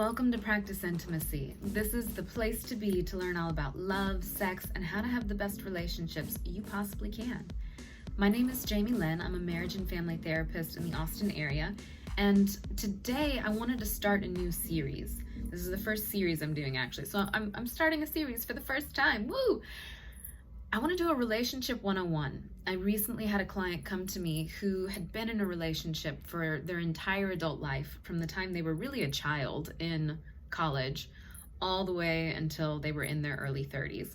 Welcome to Practice Intimacy. This is the place to be to learn all about love, sex, and how to have the best relationships you possibly can. My name is Jami Lynn. I'm a marriage and family therapist in the Austin area, and today I wanted to start a new series. This is the first series I'm doing, actually, so I'm starting a series for the first time. Woo! I want to do a relationship 101. I recently had a client come to me who had been in a relationship for their entire adult life, from the time they were really a child in college all the way until they were in their early 30s.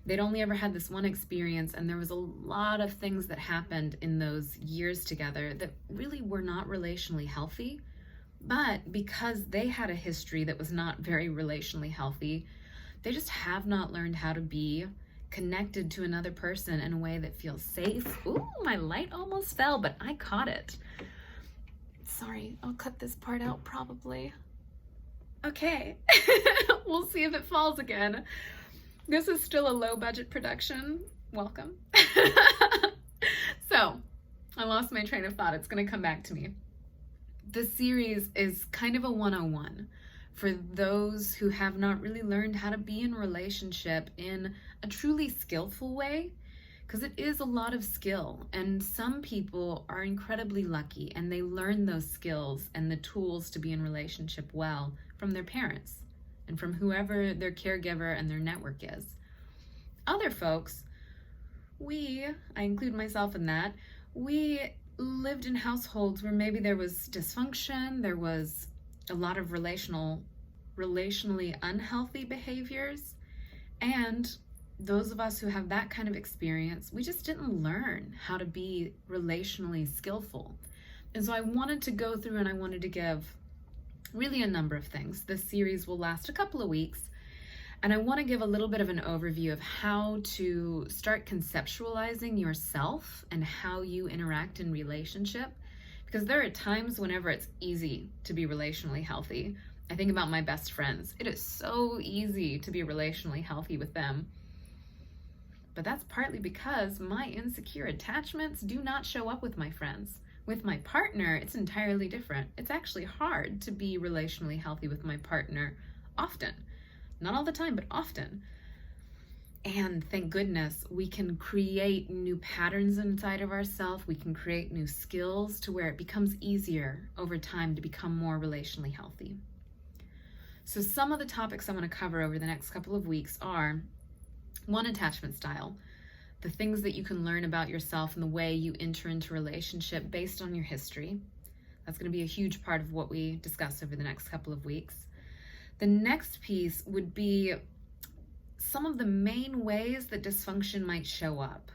They'd only ever had this one experience, and there was a lot of things that happened in those years together that really were not relationally healthy. But because they had a history that was not very relationally healthy, they just have not learned how to be connected to another person in a way that feels safe. Ooh, my light almost fell, but I caught it. Sorry, I'll cut this part out probably. Okay, we'll see if it falls again. This is still a low budget production. Welcome. So, I lost my train of thought. It's gonna come back to me. This series is kind of a 101 for those who have not really learned how to be in a relationship in a truly skillful way, because it is a lot of skill, and some people are incredibly lucky and they learn those skills and the tools to be in relationship well from their parents and from whoever their caregiver and their network is. Other folks, I include myself in that, we lived in households where maybe there was dysfunction, there was a lot of relationally unhealthy behaviors, and those of us who have that kind of experience, we just didn't learn how to be relationally skillful. And so I wanted to go through and I wanted to give really a number of things. This series will last a couple of weeks, and I want to give a little bit of an overview of how to start conceptualizing yourself and how you interact in relationship. Because there are times whenever it's easy to be relationally healthy. I think about my best friends. It is so easy to be relationally healthy with them. But that's partly because my insecure attachments do not show up with my friends. With my partner, it's entirely different. It's actually hard to be relationally healthy with my partner often. Not all the time, but often. And thank goodness we can create new patterns inside of ourselves. We can create new skills to where it becomes easier over time to become more relationally healthy. So some of the topics I want to cover over the next couple of weeks are: one, attachment style, the things that you can learn about yourself and the way you enter into a relationship based on your history. That's going to be a huge part of what we discuss over the next couple of weeks. The next piece would be some of the main ways that dysfunction might show up.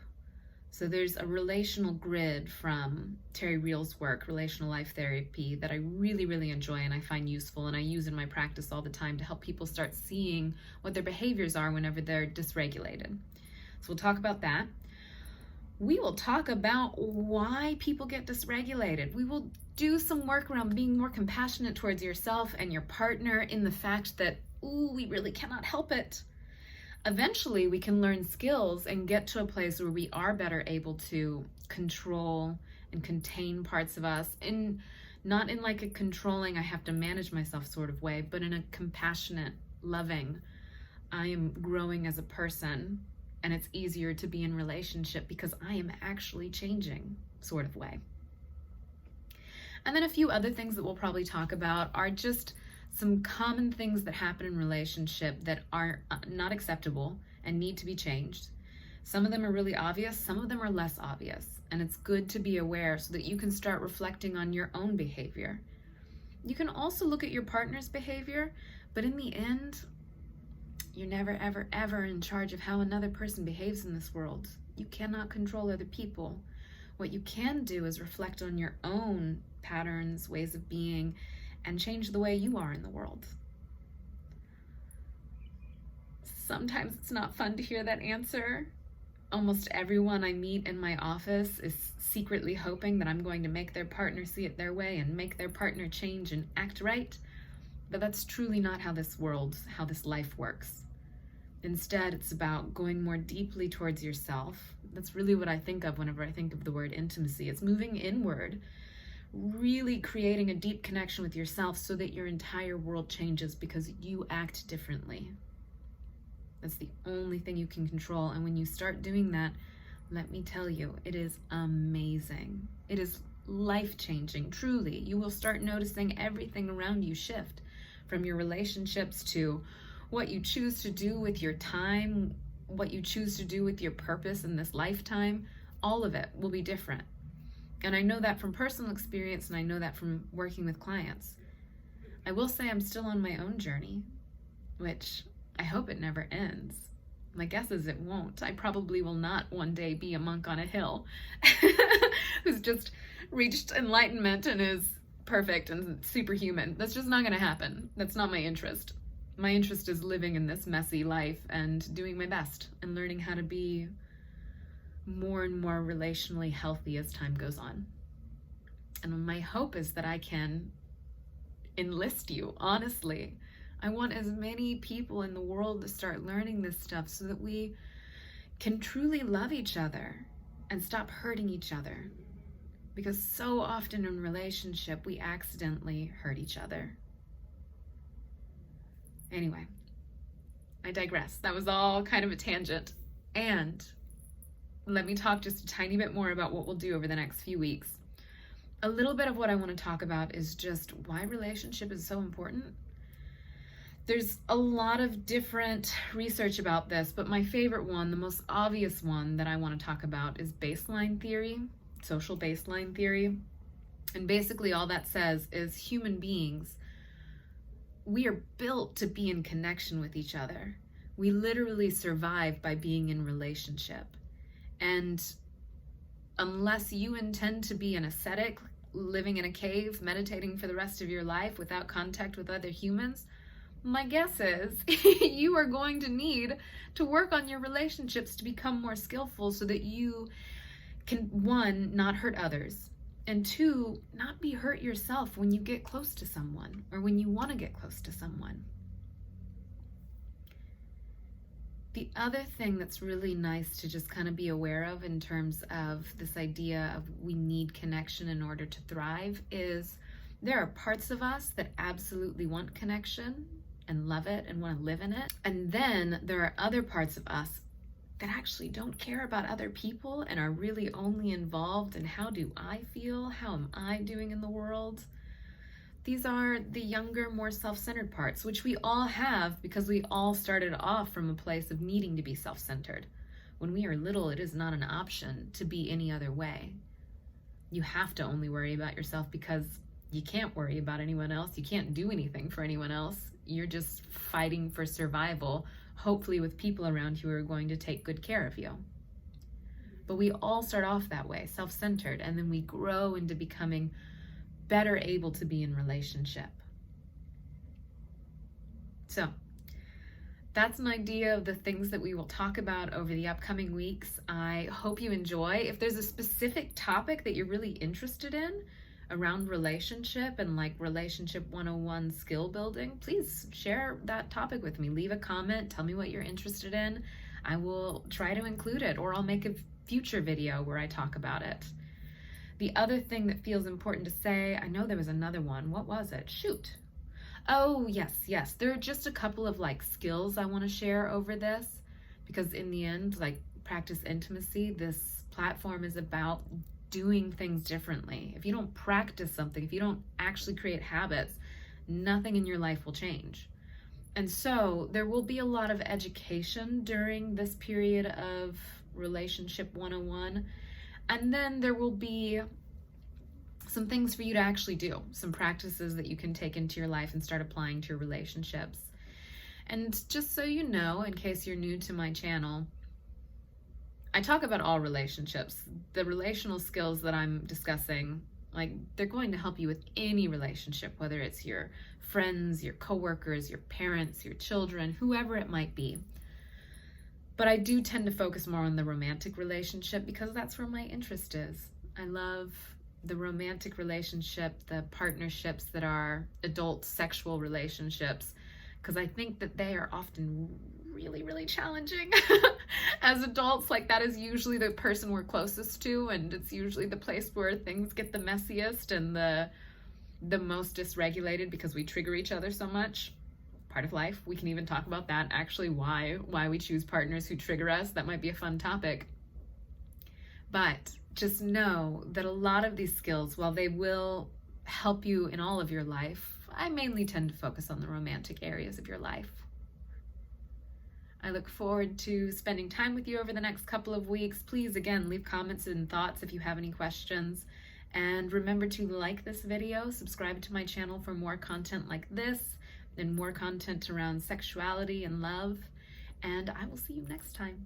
So there's a relational grid from Terry Real's work, Relational Life Therapy, that I really, really enjoy and I find useful, and I use in my practice all the time to help people start seeing what their behaviors are whenever they're dysregulated. So we'll talk about that. We will talk about why people get dysregulated. We will do some work around being more compassionate towards yourself and your partner in the fact that, we really cannot help it. Eventually, we can learn skills and get to a place where we are better able to control and contain parts of us, not in like a controlling, I have to manage myself sort of way, but in a compassionate, loving, I am growing as a person, and it's easier to be in relationship because I am actually changing sort of way. And then a few other things that we'll probably talk about are just some common things that happen in relationship that are not acceptable and need to be changed. Some of them are really obvious, some of them are less obvious, and it's good to be aware so that you can start reflecting on your own behavior. You can also look at your partner's behavior, but in the end, you're never, ever, ever in charge of how another person behaves in this world. You cannot control other people. What you can do is reflect on your own patterns, ways of being, and change the way you are in the world. Sometimes it's not fun to hear that answer. Almost everyone I meet in my office is secretly hoping that I'm going to make their partner see it their way and make their partner change and act right. But that's truly not how this life works. Instead, it's about going more deeply towards yourself. That's really what I think of whenever I think of the word intimacy. It's moving inward, really creating a deep connection with yourself so that your entire world changes because you act differently. That's the only thing you can control. And when you start doing that, let me tell you, it is amazing. It is life-changing, truly. You will start noticing everything around you shift, from your relationships to what you choose to do with your time, what you choose to do with your purpose in this lifetime. All of it will be different. And I know that from personal experience, and I know that from working with clients. I will say I'm still on my own journey, which I hope it never ends. My guess is it won't. I probably will not one day be a monk on a hill who's just reached enlightenment and is perfect and superhuman. That's just not going to happen. That's not my interest. My interest is living in this messy life and doing my best and learning how to be more and more relationally healthy as time goes on. And my hope is that I can enlist you, honestly. I want as many people in the world to start learning this stuff so that we can truly love each other and stop hurting each other. Because so often in relationship, we accidentally hurt each other. Anyway, I digress. That was all kind of a tangent. And let me talk just a tiny bit more about what we'll do over the next few weeks. A little bit of what I want to talk about is just why relationship is so important. There's a lot of different research about this, but my favorite one, the most obvious one that I want to talk about, is baseline theory, social baseline theory. And basically all that says is human beings, we are built to be in connection with each other. We literally survive by being in relationship. And unless you intend to be an ascetic, living in a cave, meditating for the rest of your life without contact with other humans, my guess is you are going to need to work on your relationships to become more skillful so that you can, one, not hurt others, and two, not be hurt yourself when you get close to someone or when you want to get close to someone. The other thing that's really nice to just kind of be aware of in terms of this idea of we need connection in order to thrive is there are parts of us that absolutely want connection and love it and want to live in it. And then there are other parts of us that actually don't care about other people and are really only involved in how do I feel? How am I doing in the world? These are the younger, more self-centered parts, which we all have because we all started off from a place of needing to be self-centered. When we are little, it is not an option to be any other way. You have to only worry about yourself because you can't worry about anyone else. You can't do anything for anyone else. You're just fighting for survival, hopefully with people around you who are going to take good care of you. But we all start off that way, self-centered, and then we grow into becoming better able to be in relationship. So that's an idea of the things that we will talk about over the upcoming weeks. I hope you enjoy. If there's a specific topic that you're really interested in around relationship and like relationship 101 skill building, please share that topic with me. Leave a comment, tell me what you're interested in. I will try to include it, or I'll make a future video where I talk about it. The other thing that feels important to say, I know there was another one. What was it? Shoot. Oh, yes. There are just a couple of like skills I want to share over this because in the end, like practice intimacy, this platform is about doing things differently. If you don't practice something, if you don't actually create habits, nothing in your life will change. And so there will be a lot of education during this period of Relationship 101. And then there will be some things for you to actually do, some practices that you can take into your life and start applying to your relationships. And just so you know, in case you're new to my channel, I talk about all relationships. The relational skills that I'm discussing, like they're going to help you with any relationship, whether it's your friends, your coworkers, your parents, your children, whoever it might be. But I do tend to focus more on the romantic relationship because that's where my interest is. I love the romantic relationship, the partnerships that are adult sexual relationships, because I think that they are often really, really challenging. As adults, like, that is usually the person we're closest to, and it's usually the place where things get the messiest and the most dysregulated because we trigger each other so much. Part of life. We can even talk about that, actually, why we choose partners who trigger us. That might be a fun topic. But just know that a lot of these skills, while they will help you in all of your life, I mainly tend to focus on the romantic areas of your life. I look forward to spending time with you over the next couple of weeks. Please, again, leave comments and thoughts if you have any questions. And remember to like this video, subscribe to my channel for more content like this, and more content around sexuality and love. And I will see you next time.